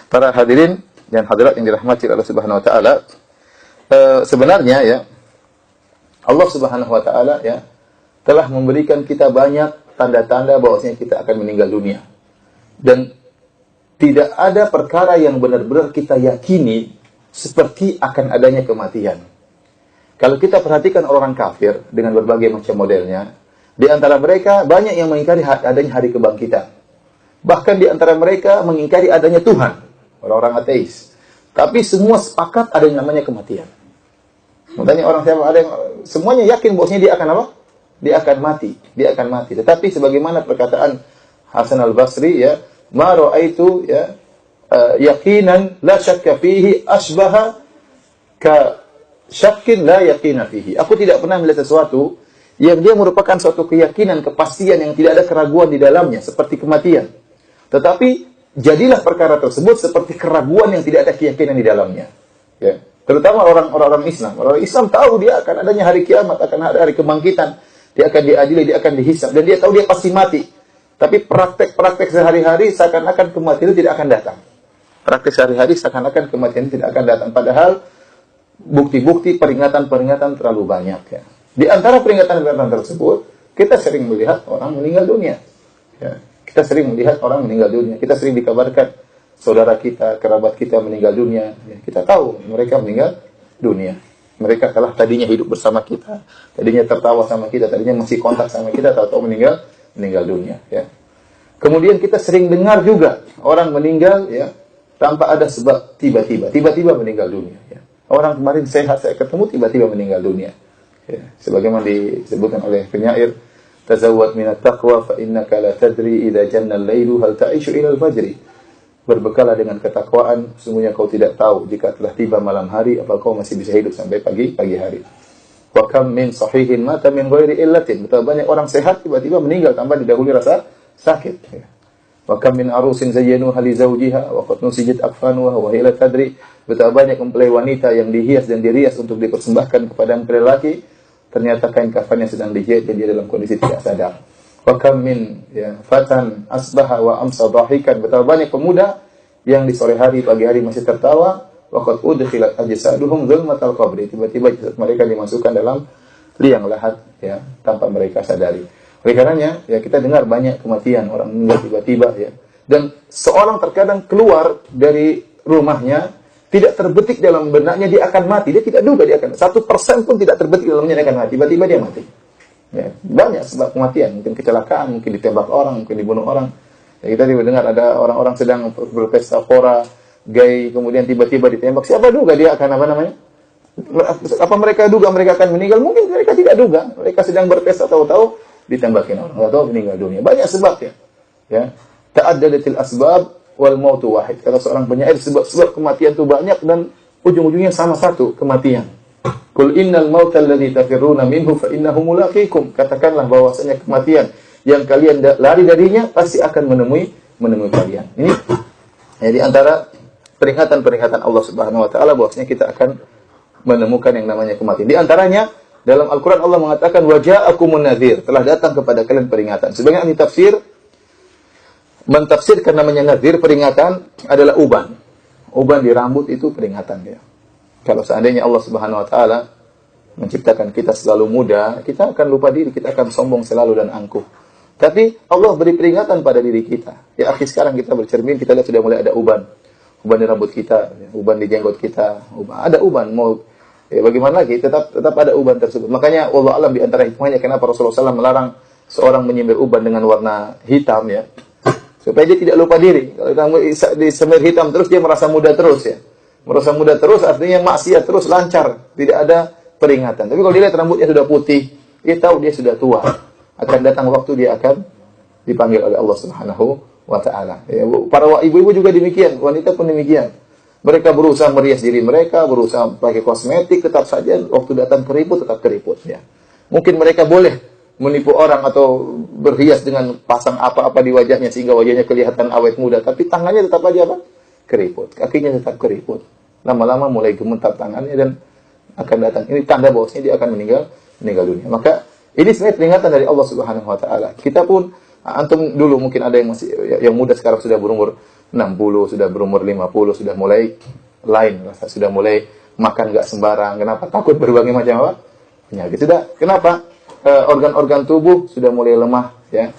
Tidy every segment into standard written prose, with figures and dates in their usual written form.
Para hadirin dan hadirat yang dirahmati Allah Subhanahu wa taala, sebenarnya ya Allah Subhanahu wa taala ya telah memberikan kita banyak tanda-tanda bahwasanya kita akan meninggal dunia. Dan tidak ada perkara yang benar-benar kita yakini seperti akan adanya kematian. Kalau kita perhatikan orang kafir dengan berbagai macam modelnya, di antara mereka banyak yang mengingkari adanya hari kebangkitan. Bahkan di antara mereka mengingkari adanya Tuhan, orang-orang ateis. Tapi semua sepakat ada yang namanya kematian. Makanya orang siapa ada yang semuanya yakin bahwasanya dia akan apa? Dia akan mati, dia akan mati. Tetapi sebagaimana perkataan Hasan al-Basri ya, ma ra'aitu ya yaqinan la syakka fihi asbaha ka syakkin la yaqina fihi. Aku tidak pernah melihat sesuatu yang dia merupakan suatu keyakinan, kepastian yang tidak ada keraguan di dalamnya seperti kematian. Tetapi jadilah perkara tersebut seperti keraguan yang tidak ada keyakinan di dalamnya. Ya. Terutama orang-orang Islam. Orang Islam tahu dia akan adanya hari kiamat, akan ada hari kebangkitan. Dia akan diadili, dia akan dihisab. Dan dia tahu dia pasti mati. Tapi praktek-praktek sehari-hari seakan-akan kematian itu tidak akan datang. Praktek sehari-hari seakan-akan kematian itu tidak akan datang. Padahal bukti-bukti peringatan-peringatan terlalu banyak. Ya. Di antara peringatan-peringatan tersebut, kita sering melihat orang meninggal dunia. Ya. Kita sering melihat orang meninggal dunia. Kita sering dikabarkan saudara kita, kerabat kita meninggal dunia. Ya. Kita tahu mereka meninggal dunia. Mereka telah tadinya hidup bersama kita, tadinya tertawa sama kita, tadinya masih kontak sama kita, tahu-tahu meninggal dunia. Ya. Kemudian kita sering dengar juga orang meninggal ya tanpa ada sebab, tiba-tiba meninggal dunia. Ya. Orang kemarin sehat saya ketemu tiba-tiba meninggal dunia. Ya. Sebagaimana disebutkan oleh penyair, tazawwad minat taqwa fa innaka la tadri idza janna al-lailu hal ta'ishu ila al-fajri. Berbekalah dengan ketakwaan, sesungguhnya kau tidak tahu jika telah tiba malam hari apa kau masih bisa hidup sampai pagi hari. Wa kam min sahihin mata min ghairi illatin. Betapa banyak orang sehat tiba-tiba meninggal tanpa didahului rasa sakit. Wa kam min arusin zayyanu li zawjiha wa qad nusijat akfanuha wa hiya la tadri. Betapa banyak mempelai wanita yang dihias dan dirias untuk dipersembahkan kepada mempelai laki, ternyata kain kafannya sedang dijahit dan dia dalam kondisi tidak sadar. Wa kam min ya fatan asbaha wa amsa dhahikan. Betapa banyak pemuda yang di sore hari pagi hari masih tertawa, wa qad udkhilat ajsaduhum zulmatal qabri. Tiba-tiba jasad mereka dimasukkan dalam liang lahat ya tanpa mereka sadari. Oleh karenanya ya kita dengar banyak kematian orang meninggal tiba-tiba ya. Dan seorang terkadang keluar dari rumahnya tidak terbetik dalam benaknya dia akan mati. Dia tidak duga dia akan 1% pun tidak terbetik dalamnya dia akan mati. Tiba-tiba dia mati. Ya, banyak sebab kematian, mungkin kecelakaan, mungkin ditembak orang, mungkin dibunuh orang. Ya, kita juga dengar ada orang-orang sedang berpesta pora, gay, kemudian tiba-tiba ditembak. Siapa duga dia akan apa namanya? Apa mereka duga mereka akan meninggal? Mungkin mereka tidak duga. Mereka sedang berpesta tahu-tahu ditembakin orang, tahu meninggal dunia. Banyak sebab ya. Ya. Ta'addadatil asbab wal mautu wahid. Kata seorang penyair, sebab kematian itu banyak dan ujung-ujungnya sama satu, kematian. Qul innal mautal ladzi tafirruna minhu fa innahu mulaqikum. Katakanlah bahwasanya kematian yang kalian lari darinya pasti akan menemui kalian. Ini ya di antara peringatan-peringatan Allah Subhanahu wa taala bahwasanya kita akan menemukan yang namanya kematian. Di antaranya dalam Al-Qur'an Allah mengatakan wa ja'akumun nadhir, telah datang kepada kalian peringatan. Sebagian ahli tafsir mentafsirkan namanya nadhir, peringatan adalah uban. Uban di rambut itu peringatan dia. Kalau seandainya Allah Subhanahu wa taala menciptakan kita selalu muda, kita akan lupa diri, kita akan sombong selalu dan angkuh. Tapi Allah beri peringatan pada diri kita. Ya akhi, sekarang kita bercermin, kita lihat sudah mulai ada uban. Uban di rambut kita, uban di jenggot kita, ada uban. Mau ya bagaimana lagi? Tetap ada uban tersebut. Makanya Allah alam di antara hikmahnya kenapa Rasulullah SAW melarang seorang menyemir uban dengan warna hitam ya. Supaya dia tidak lupa diri. Kalau disemir hitam terus dia merasa muda terus ya. Merasa muda terus artinya maksiat terus lancar, tidak ada peringatan. Tapi kalau dilihat rambutnya sudah putih, dia tahu dia sudah tua. Akan datang waktu dia akan dipanggil oleh Allah Subhanahu wa taala. Ya, para ibu-ibu juga demikian, wanita pun demikian. Mereka berusaha merias diri mereka, berusaha pakai kosmetik, tetap saja waktu datang keriput tetap keriput ya. Mungkin mereka boleh menipu orang atau berhias dengan pasang apa-apa di wajahnya sehingga wajahnya kelihatan awet muda, tapi tangannya tetap aja apa? Keriput, kakinya tetap keriput. Lama-lama mulai gemetar tangannya dan akan datang. Ini tanda bahwasanya dia akan meninggal dunia. Maka ini sebenarnya peringatan dari Allah Subhanahu wa taala. Kita pun antum dulu mungkin ada yang masih yang muda sekarang sudah berumur 60, sudah berumur 50, sudah mulai lain, sudah mulai makan nggak sembarang. Kenapa? Takut berbagai macam apa? Penyakit. Sudah. Kenapa? Organ-organ tubuh sudah mulai lemah, ya.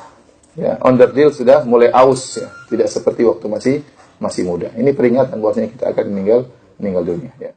Ya, onderdil sudah mulai aus, ya. Tidak seperti waktu masih muda. Ini peringatan bahwasanya kita akan meninggal dunia, ya.